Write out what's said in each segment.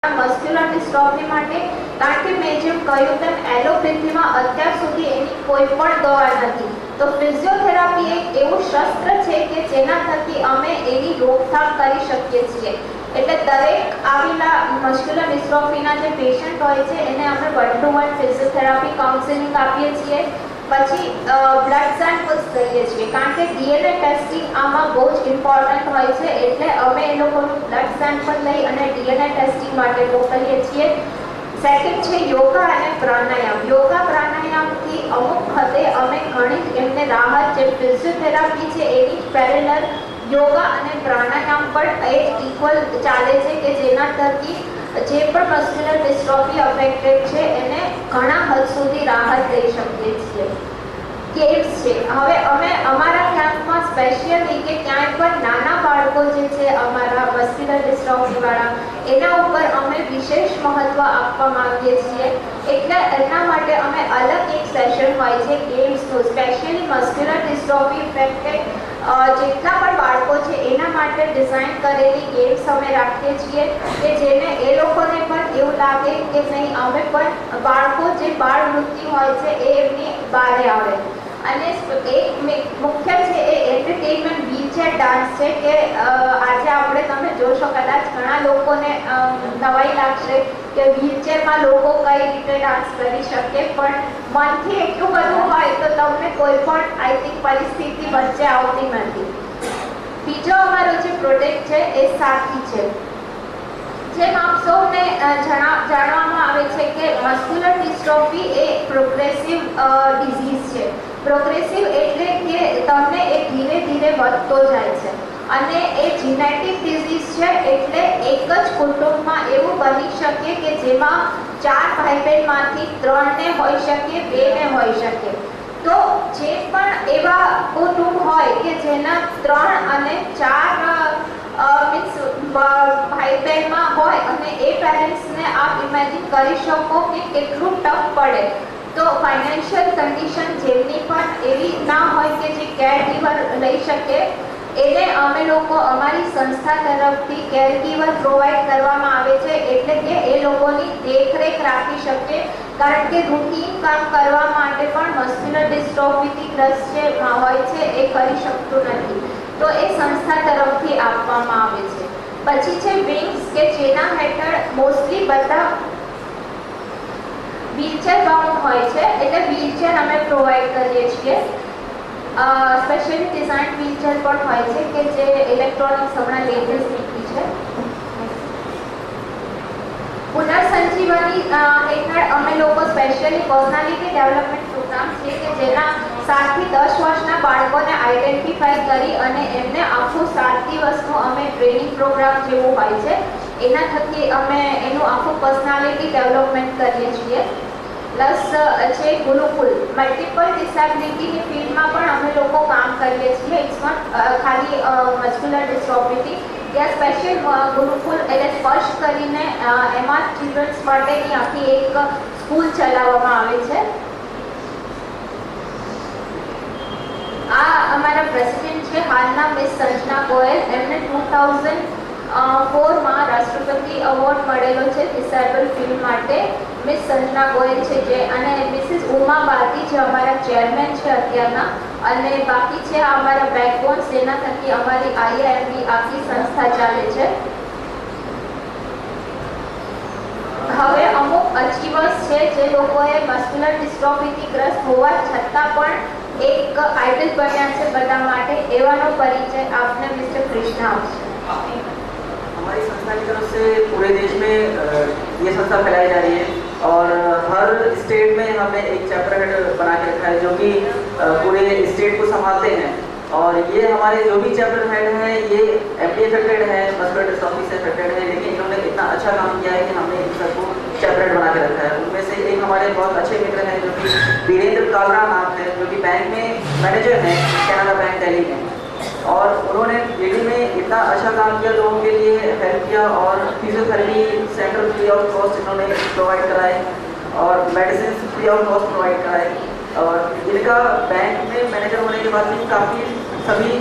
Muscular dystrophy માટે, કારણ કે મેં જેમ કહ્યું તેમ એલોપેથીમાં અત્યાર સુધી એની કોઈ પણ દવા નથી. તો ફિઝિયોથેરાપી એક એવું શસ્ત્ર છે કે જેના થકી અમે એની રોકથામ કરી શકીએ છીએ. એટલે દરેક આવેલા મસ્ક્યુલર ડિસ્ટ્રોફીના જે પેશન્ટ હોય છે એને અમે 1-to-1 ફિઝિયોથેરાપી કાઉન્સેલિંગ આપીએ છીએ. પછી બ્લડ સેમ્પલ્સ લઈએ છીએ, કારણ કે ડીએનએ ટેસ્ટિંગ આમાં બહુ જ ઇમ્પોર્ટન્ટ હોય છે. એટલે અમે એ લોકોનું બ્લડ સેમ્પલ લઈ અને ડીએનએ ટેસ્ટિંગ માટે મોકલીએ છીએ. સેકન્ડ છે યોગા અને પ્રાણાયામ. યોગા પ્રાણાયામથી અમુક હદે અમે ઘણી એમને રાહત, જે ફિઝિયોથેરાપી છે એની પેરેલલ યોગા અને પ્રાણાયામ પણ એ ઇક્વલ ચાલે છે, કે જેના થકી જે પણ મસ્ક્યુલર ડિસ્ટ્રોફી અફેક્ટેડ છે એને ઘણા હદ સુધી રાહત લઈ શકીએ છીએ. ગેમ્સ છે. હવે અમે અમારા કેમ્પમાં સ્પેશિયલી કે ક્યાંય પણ નાના બાળકો જે છે અમારા મસ્ક્યુલર ડિસ્ટ્રોફીવાળા, એના ઉપર અમે વિશેષ મહત્ત્વ આપવા માંગીએ છીએ. એટલે એના માટે અમે અલગ એક સેશન હોય છે ગેમ્સનું, સ્પેશિયલી મસ્ક્યુલર ડિસ્ટ્રોફી ઇફેક્ટેડ જેટલા પણ બાળકો છે એના માટે ડિઝાઇન કરેલી ગેમ્સ અમે રાખીએ છીએ, કે જેને એ લોકોને પણ એવું લાગે કે નહીં, અમે પણ બાળકો જે બાળ વૃત્તિ હોય છે એ એમની બહાર આવે. અને એક મુખ્ય છે એ એન્ટરટેનમેન્ટ વ્હીલચેર ડાન્સ છે, કે આજે આપણે તમે જોશો, કદાચ ઘણા લોકોને નવાઈ લાગશે કે વ્હીલચેરમાં લોકો કઈ રીતે ડાન્સ કરી શકે, પણ મનથી એટલું બધું હોય તો તમને કોઈ પણ આઈ થિંક પરિસ્થિતિ વચ્ચે આવતી નથી. બીજો અમારો જે પ્રોજેક્ટ છે એ સાથી છે. જેમ આપ સૌને જાણવામાં આવે છે કે મસ્ક્યુલર ડિસ્ટ્રોફી એ પ્રોગ્રેસિવ ડિઝીઝ છે. પ્રોગ્રેસિવ એટલે કે તમને એ ધીરે ધીરે વધતો જાય છે, અને એ જીનેટિક ડિઝીઝ છે. એટલે એક જ કુટુંબમાં એવું બની શકે કે જેમાં 4 ભાઈ બહેનમાંથી 3ને હોઈ શકે, 2ને હોઈ શકે. તો જે પણ એવા કુટુંબ હોય કે જેના 3 અને 4 મીન્સ ભાઈ બહેનમાં હોય, અને એ પેરેન્ટ્સને આપ ઇમેજિન કરી શકો કે કેટલું ટફ પડે. તો ફાઇનાન્શિયલ કન્ડિશન જેમની પણ એવી ના હોય કે જે કેરગીવર લઈ શકે, એને અમે લોકો અમારી સંસ્થા તરફથી કેરગીવર પ્રોવાઈડ કરવામાં આવે છે. એટલે કે એ લોકોની દેખરેખ રાખી શકે, કારણ કે રૂટીન કામ કરવા માટે પણ મસ્ક્યુલર ડિસ્ટ્રોફીથી ગ્રસ્ત જે હોય છે એ કરી શકતું નથી. તો એ સંસ્થા તરફથી આપવામાં આવે છે. પછી છે વિંગ્સ, કે જેના હેઠળ મોસ્ટલી બધા વ્હીલચેર બાઉન્ડ હોય છે. એટલે વ્હીલચેર અમે પ્રોવાઈડ કરીએ છીએ. સ્પેશિયલી ડિઝાઇન વ્હીલચેર પણ હોય છે, કે જે ઇલેક્ટ્રોનિક્સ હમણાં લેટેસ્ટ નીકળી છે. પુનર્સંજીવની હેઠળ અમે લોકો સ્પેશિયલી પર્સનાલિટી ડેવલપમેન્ટ પ્રોગ્રામ છે, કે જેના 7 થી 10 વર્ષના બાળકોને આઈડેન્ટિફાઈ કરી અને એમને આખું 7 દિવસનું અમે ટ્રેનિંગ પ્રોગ્રામ જેવું હોય છે, એના થકી અમે એનું આખું પર્સનાલિટી ડેવલપમેન્ટ કરીએ છીએ. પ્લસ છે ગુરુકુલ. મલ્ટિપલ ડિસેબિલિટીની ફિલ્ડમાં પણ અમે લોકો કામ કરીએ છીએ. ઇટ્સ નોટ ખાલી મસ્ક્યુલર ડિસ્ટ્રોફીથી. ત્યાં સ્પેશિયલ ગુરુકુલ એટલે સ્પર્શ કરીને એમાં ચિલ્ડ્રન્સ માટેની આખી એક સ્કૂલ ચલાવવામાં આવે છે. આ અમારા પ્રેસિડેન્ટ છે હાલના મિસ સંજના ગોયલ. એમને 2004માં રાષ્ટ્રપતિ એવોર્ડ મળેલો છે ડિસેબલ ફિલ્મ માટે. મિસ સંજના ગોયલ છે જે, અને મિસિસ ઉમા બાતી જે અમારા ચેરમેન છે અત્યારના, અને બાકી છે અમારા બેકબોન્સ, જેના થકી અમારી આઈઆઈએમની આખી સંસ્થા ચાલે છે. હવે અમુક અચીવર્સ છે જે લોકોએ મસ્ક્યુલર ડિસ્ટ્રોફીથી ગ્રસ્ત હોવા છતાં પણ એક આઇડલ બન્યા છે બધા માટે. એવાનો પરિચય આપને મિસ્ટર કૃષ્ણા આપશે. हमारी संस्था की तरफ से पूरे देश में ये संस्था फैलाई जा रही है, और हर स्टेट में हमने एक चैप्टर हेड बना के रखा है जो कि पूरे स्टेट को संभालते हैं. और ये हमारे जो भी चैप्टर हेड हैं ये एमडी अफेक्टेड है, मस्कुलर डिस्ट्रॉफी से अफेक्टेड है, लेकिन इन्होंने इतना अच्छा काम किया है कि हमने इन सबको चैप्टर हेड बना के रखा है. उनमें से एक हमारे बहुत अच्छे मित्र हैं जो कि वीरेंद्र कालरा नाम है, जो कि बैंक में मैनेजर हैं कैनरा बैंक दिल्ली में. और उन्होंने दिल्ली में इतना अच्छा काम किया, लोगों के लिए हेल्प किया, और physiotherapy centre free of cost इन्होंने प्रोवाइड कराए, और medicine free of cost provide कराए. और इनका बैंक में मैनेजर होने के बाद भी काफ़ी सभी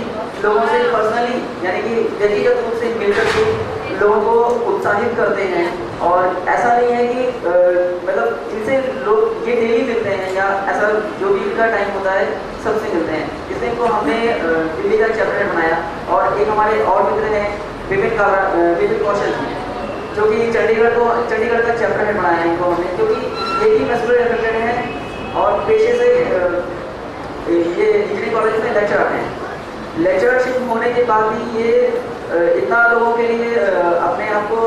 लोगों से पर्सनली यानी कि व्यक्तिगत रूप से मिलकर के लोगों को उत्साहित करते हैं और ऐसा नहीं है कि मतलब इनसे लोग ये डेली मिलते हैं या ऐसा जो भी इनका टाइम होता है सबसे मिलते हैं। इस दिन को हमने दिल्ली का चैप्टर बनाया और एक हमारे और मित्र हैं विपिन कौशल जी, जो कि चंडीगढ़ का चैप्टर हेड बनाया है इनको हमने, क्योंकि ये भी मस्कुलर अफेक्टेड हैं और पेशे से ये इंजीनियरिंग कॉलेज में लेक्चर आते हैं। लेक्चरशिप होने के बाद भी ये इतना लोगों के लिए अपने आप को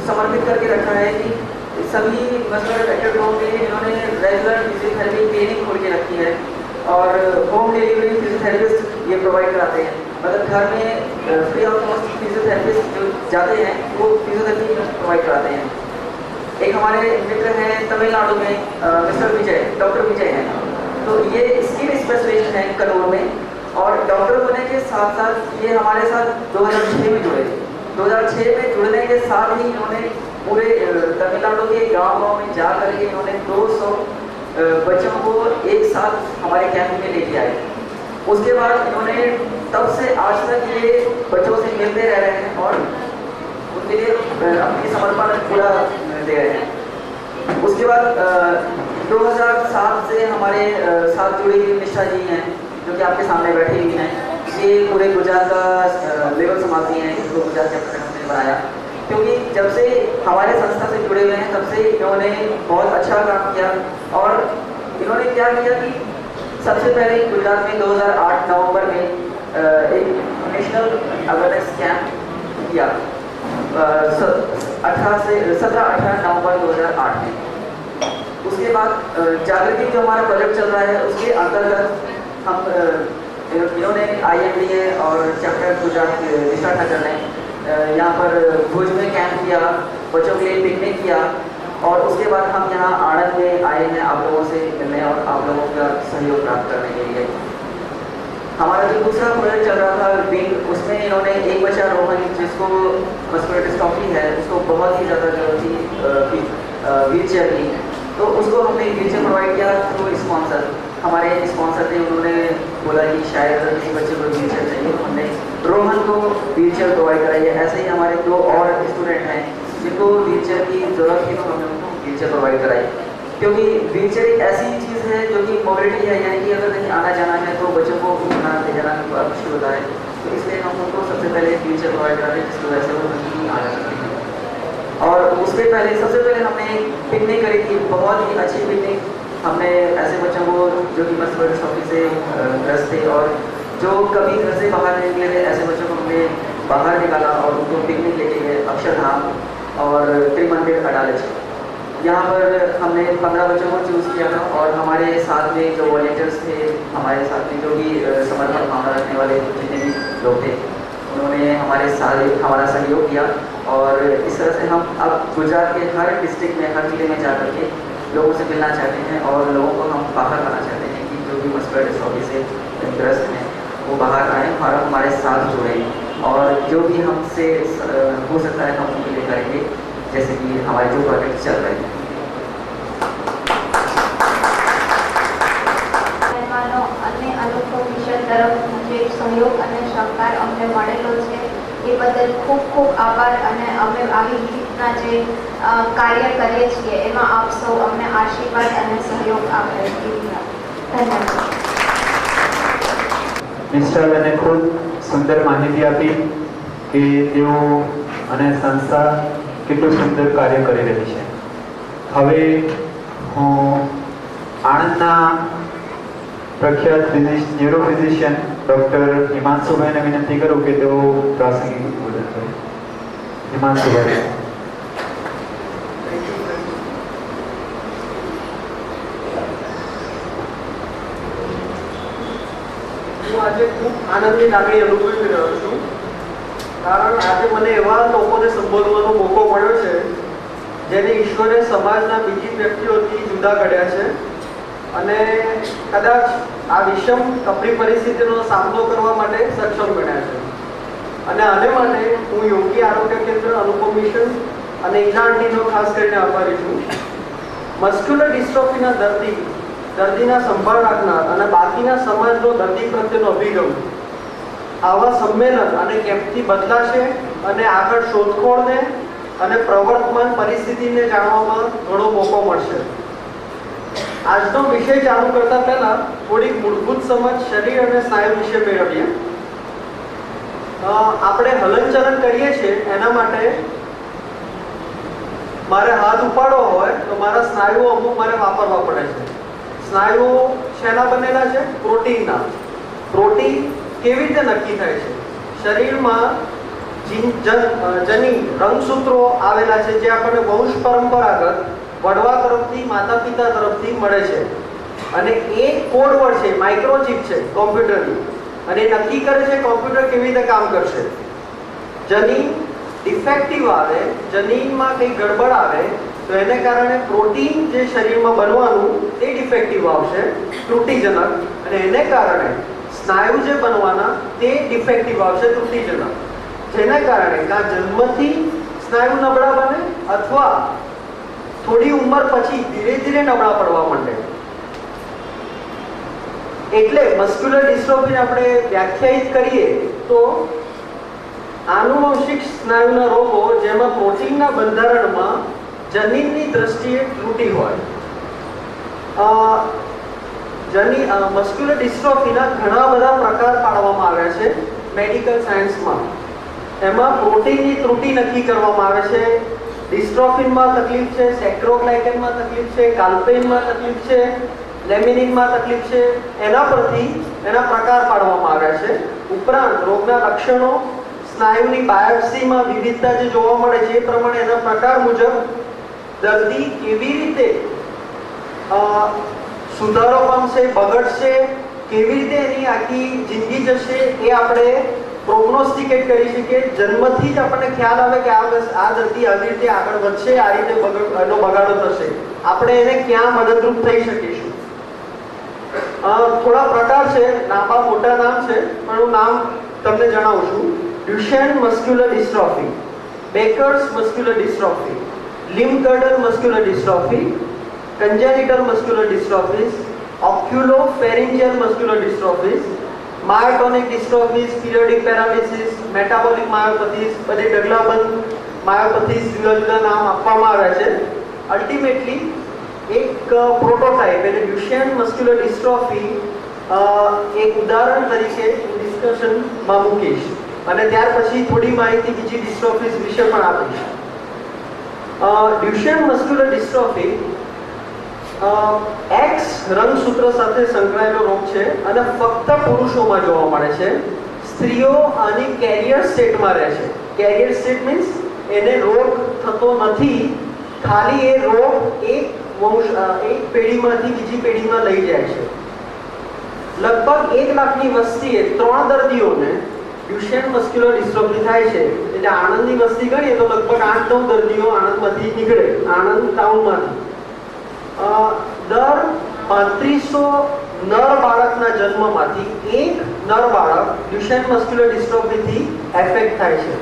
समर्पित करके रखा है कि सभी मस्कुलर अफेक्टेड लोगों के लिए इन्होंने रेगुलर फिजियोथेरेपी क्लिनिक खोल के रखी है और होम डिलीवरी फिजियोथेरेपिस्ट ये प्रोवाइड कराते हैं। मतलब घर में फ्री ऑफ कॉस्ट फिजियोथेरेपिस्ट जो जाते हैं वो फिजियोथेरेपी प्रोवाइड कराते हैं। एक हमारे मित्र हैं तमिलनाडु में डॉक्टर विजय हैं, तो ये स्किन स्पेशलिस्ट हैं कन्नौर में, और डॉक्टर होने के साथ साथ ये हमारे साथ 2006 में जुड़े। 2006 में जुड़ने के साथ ही इन्होंने पूरे तमिलनाडु के गांव में जा करके इन्होंने 200 बच्चों को एक साथ हमारे कैंप में लेके आए। उसके बाद इन्होंने तब से आज तक ये बच्चों से मिलते रह रहे हैं और उनके लिए अपनी समर्पण पूरा दे रहे हैं। उसके बाद 2007 से हमारे साथ जुड़ी हुई निशा जी हैं, जो कि आपके सामने बैठी हुई हैं। ये पूरे गुजरात का लेवल संभालती हैं, इसको गुजरात चैप्टर हमने बनाया, क्योंकि जब से हमारे संस्था से जुड़े हुए हैं तब से इन्होंने बहुत अच्छा काम किया। और इन्होंने क्या किया कि सबसे पहले गुजरात में 2008 नवंबर में एक नेशनल अवेयरनेस कैंप किया 17-18 नवंबर 2008 में। उसके बाद जागृति जो हमारा प्रोजेक्ट चल रहा है उसके अंतर्गत हम इन्होंने IMDA और चैप्टर गुजरात निशा ठाकर ने यहाँ पर भुज में कैंप किया, बच्चों के लिए पिकनिक किया, और उसके बाद हम यहाँ आनंद में आए हैं आप लोगों से मिलने और आप लोगों का सहयोग प्राप्त करने के लिए। हमारा जो दूसरा प्रोजेक्ट चल रहा था विंग, उसमें इन्होंने एक बच्चा रोहन जिसको मस्कुलर डिस्ट्रॉफी है, उसको बहुत ही ज़्यादा जरूरत थी व्हील चेयर की, तो उसको हमने व्हील चेयर प्रोवाइड किया थ्रू स्पॉन्सर। हमारे स्पॉन्सर थे, उन्होंने बोला कि शायद अगर किसी बच्चे को व्हील चेयर चाहिए तो हमने रोहन को व्हील चेयर प्रोवाइड कराई है। ऐसे ही हमारे 2 और स्टूडेंट हैं जिनको व्हील चेयर की ज़रूरत थी, तो हमने उनको व्हील चेयर प्रोवाइड कराई, क्योंकि व्हील चेयर एक ऐसी चीज़ है जो कि मोबिलिटी है, यानी कि अगर कहीं आना जाना है तो बच्चों को उठना ले जाना थोड़ा मुश्किल होता है, तो इसलिए हम उनको सबसे पहले व्हील चेयर प्रोवाइड कराते हैं जिसकी वजह से वो कहीं आ जा सकते हैं। और उसके पहले सबसे पहले हमने पिकनिक करी थी, बहुत ही अच्छी पिकनिक। हमने ऐसे बच्चों को जो कि मस्कुलर डिस्ट्रॉफी से ग्रस्त थे और जो कभी घर से बाहर नहीं निकले थे, ऐसे बच्चों को हमने बाहर निकाला और उनको पिकनिक लेके गए अक्षरधाम और त्रिमंदिर अडालज। यहाँ पर हमने 15 बच्चों को चूज़ किया था और हमारे साथ में जो वॉलेंटियर्स थे, हमारे साथ में जो भी समर्पण भावना रखने वाले जितने भी लोग थे, उन्होंने हमारा सहयोग किया। और इस तरह से हम अब गुजरात के हर डिस्ट्रिक्ट में, हर जिले में जा कर के लोगों से मिलना चाहते हैं और लोगों को हम बाहर लाना चाहते हैं कि जो भी मस्कुलर डिस्ट्रॉफी से ग्रस्त हैं वो बाहर आएँ और हमारे साथ जुड़ें, और जो भी हमसे हो सकता है हम उनके लिए करेंगे, जैसे कि हमारे जो प्रोजेक्ट चल रहे हैं। सहयोग અને સહકાર અમને મળેલો છે એ બદલ ખૂબ ખૂબ આભાર, અને અમે આવી રીતના જે કાર્ય કરીએ છીએ એમાં આપ સૌ અમને આશીર્વાદ અને સહયોગ આપે. ધન્યવાદ. નિષ્ઠાબેને ખૂબ સુંદર માહિતી આપી કે તેઓ અને સંસ્થા કેટલું સુંદર કાર્ય કરી રહી છે. હવે હું આણંદના પ્રખ્યાત ન્યુરોફિઝિશિયન ડૉક્ટર હિમાંશુભાઈને વિનંતી કરું કે તેઓ પ્રાસંગિક ઉદ્બોધન કરે. હિમાંશુભાઈ. હું આજે ખૂબ આનંદની લાગણી અનુભવી રહ્યો છું, કારણ આજે મને એવા લોકોને સંબોધવાનો મોકો મળ્યો છે જેને ઈશ્વરે સમાજના બીજી વ્યક્તિઓથી જુદા કર્યા છે અને કદાચ આ વિષમ કપરી પરિસ્થિતિનો સામનો કરવા માટે સક્ષમ બન્યા છે. અને આને માટે હું યોગી આરોગ્ય કેન્દ્ર, અનુપમ મિશન અને ઈના આંટીનો ખાસ કરીને આભારી છું. મસ્ક્યુલર ડિસ્ટ્રોફીના દર્દીના સંભાળ રાખનાર અને બાકીના સમાજનો દર્દી પ્રત્યેનો અભિગમ આવા સંમેલન અને કેમ્પથી બદલાશે અને આગળ શોધખોળને અને પ્રવર્તમાન પરિસ્થિતિને જાણવામાં ઘણો મોકો મળશે. આજનો વિષય ચાલુ કરતા પહેલા થોડીક મૂળભૂત સમજ શરીર અને સ્નાયુ વિશે મેળવીએ. આપણે હલનચલન કરીએ છીએ એના માટે મારે હાથ ઉપાડવો હોય તો મારા સ્નાયુઓ અમુક મારે વાપરવા પડે છે. સ્નાયુઓ શેના બનેલા છે? પ્રોટીનના. પ્રોટીન કેવી રીતે નક્કી થાય છે? શરીરમાં જનીન રંગસૂત્રો આવેલા છે જે આપણને વંશ પરંપરાગત વડવા તરફથી માતા પિતા તરફથી મળે છે અને એ કોડ વર્ડ છે, માઇક્રોચિપ છે કોમ્પ્યુટરની, અને એ નક્કી કરે છે કોમ્પ્યુટર કેવી રીતે કામ કરશે. જનીન ડિફેક્ટિવ આવે, જનીનમાં કંઈ ગડબડ આવે તો એને કારણે પ્રોટીન જે શરીરમાં બનવાનું તે ડિફેક્ટિવ આવશે, ત્રુટિજનક, અને એને કારણે સ્નાયુ જે બનવાના તે ડિફેક્ટિવ આવશે, ત્રુટિજનક, જેને કારણે કાં જન્મથી સ્નાયુ નબળા બને અથવા થોડી ઉંમર પછી ધીરે ધીરે નબળા પડવા માંડે. એટલે મસ્ક્યુલર ડિસ્ટ્રોફીને આપણે વ્યાખ્યાયિત કરીએ તો આનુવંશિક સ્નાયુના રોગો જેમાં પ્રોટીનના બંધારણમાં જનીનની દ્રષ્ટિએ ત્રુટિ હોય. મસ્ક્યુલર ડિસ્ટ્રોફીના ઘણા બધા પ્રકાર પાડવામાં આવ્યા છે મેડિકલ સાયન્સમાં. એમાં પ્રોટીનની ત્રુટિ નક્કી કરવામાં આવે છે. ડિસ્ટ્રોફિનમાં તકલીફ છે, સેક્રોગ્લાયકનમાં તકલીફ છે, કાલ્પેઇનમાં તકલીફ છે, લેમિનિનમાં તકલીફ છે. એના પરથી એના પ્રકાર પાડવામાં આવ્યા છે. ઉપરાંત રોગના લક્ષણો, સ્નાયુની બાયોપ્સીમાં વિવિધતા જે જોવા મળે છે એ પ્રમાણે એના પ્રકાર મુજબ દર્દી કેવી રીતે સુધારો પામશે, બગડશે, કેવી રીતે એની આખી જિંદગી જશે એ આપણે પ્રોગ્નોસ્ટિકેટ કરી શકીએ. જન્મથી જ આપણને ખ્યાલ આવે કે આ દર્દી આવી રીતે આગળ વધશે, આ રીતે એનો બગાડો થશે, આપણે એને ક્યાં મદદરૂપ થઈ શકીશું. થોડા પ્રકાર છે, લાંબા મોટા નામ છે પણ હું નામ તમને જણાવું છું. Duchenne muscular dystrophy, Becker's muscular dystrophy, limb girdle muscular dystrophy, congenital muscular dystrophies, oculopharyngeal muscular dystrophies, myotonic dystrophies, periodic paralysis, metabolic myopathies, બધી ડગલાબંધ myopathies જુદા જુદા નામ આપવામાં આવ્યા છે. અલ્ટિમેટલી એક પ્રોટોટાઇપ એટલે ડ્યુશેન મસ્ક્યુલર ડિસ્ટ્રોફી એક ઉદાહરણ તરીકે ડિસ્કશનમાં મૂકીશ અને ત્યાર પછી થોડી માહિતી બીજી ડિસ્ટ્રોફીઝ વિશે પણ આપીશ. ડ્યુશેન મસ્ક્યુલર ડિસ્ટ્રોફી એક્સ રંગસૂત્ર સાથે સંકળાયેલો રોગ છે અને ફક્ત પુરુષોમાં જોવા મળે છે. સ્ત્રીઓ આની કેરિયર સ્ટેટમાં રહે છે. કેરિયર સ્ટેટ મીન્સ એને રોગ થતો નથી, ખાલી એ રોગ એક પેઢીમાંથી બીજી પેઢીમાં લઈ જાય છે. લગભગ 1 લાખની વસ્તીએ 3 દર્દીઓને ડ્યુશેન મસ્ક્યુલર ડિસ્ટ્રોફી થાય છે. એટલે આણંદની વસ્તી ગણીએ તો લગભગ 8-9 દર્દીઓ આણંદમાંથી નીકળે, આણંદ ટાઉનમાંથી. દર 3500 નર બાળકના જન્મમાંથી એક નર બાળક ડ્યુશેન મસ્ક્યુલર ડિસ્ટ્રોફીથી એફેક્ટ થાય છે.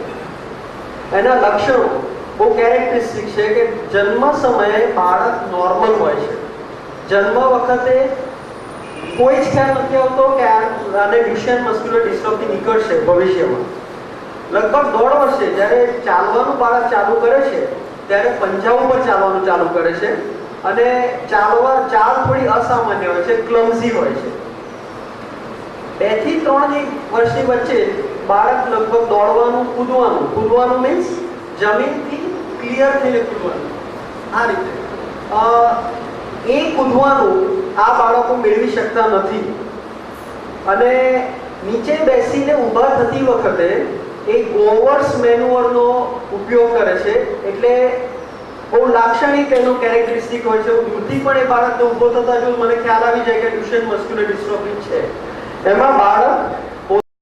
એના લક્ષણો બહુ કેરેક્ટરિસ્ટિક છે કે જન્મ સમયે બાળક નોર્મલ હોય છે. જન્મ વખતે કોઈ જ ખ્યાલ નથી આવતો કે આને ડ્યુશેન મસ્ક્યુલર ડિસ્ટ્રોફી નીકળશે ભવિષ્યમાં. લગભગ 1.5 વર્ષે જ્યારે ચાલવાનું બાળક ચાલુ કરે છે ત્યારે પંજા ઉપર ચાલવાનું ચાલુ કરે છે અને ચાલ થોડી અસામાન્ય હોય છે, ક્લમઝી હોય છે. 2 થી 3 વર્ષની વચ્ચે બાળક લગભગ દોડવાનું, કૂદવાનું મીન્સ જમીનથી ક્લિયર થઈને કૂદવાનું, આ રીતે એ કૂદવાનું આ બાળકો મેળવી શકતા નથી અને નીચે બેસીને ઊભા થતી વખતે એ ગોવર્સ મેન્યુઅરનો ઉપયોગ કરે છે. એટલે બહુ લાક્ષણિક એનો કેરેક્ટરિસ્ટિક હોય છે. દૂરથી પણ એ બાળકને ઊભો થતા જો મને ખ્યાલ આવી જાય કે ડ્યુશેન મસ્ક્યુલર ડિસ્ટ્રોફી છે. એમાં બાળક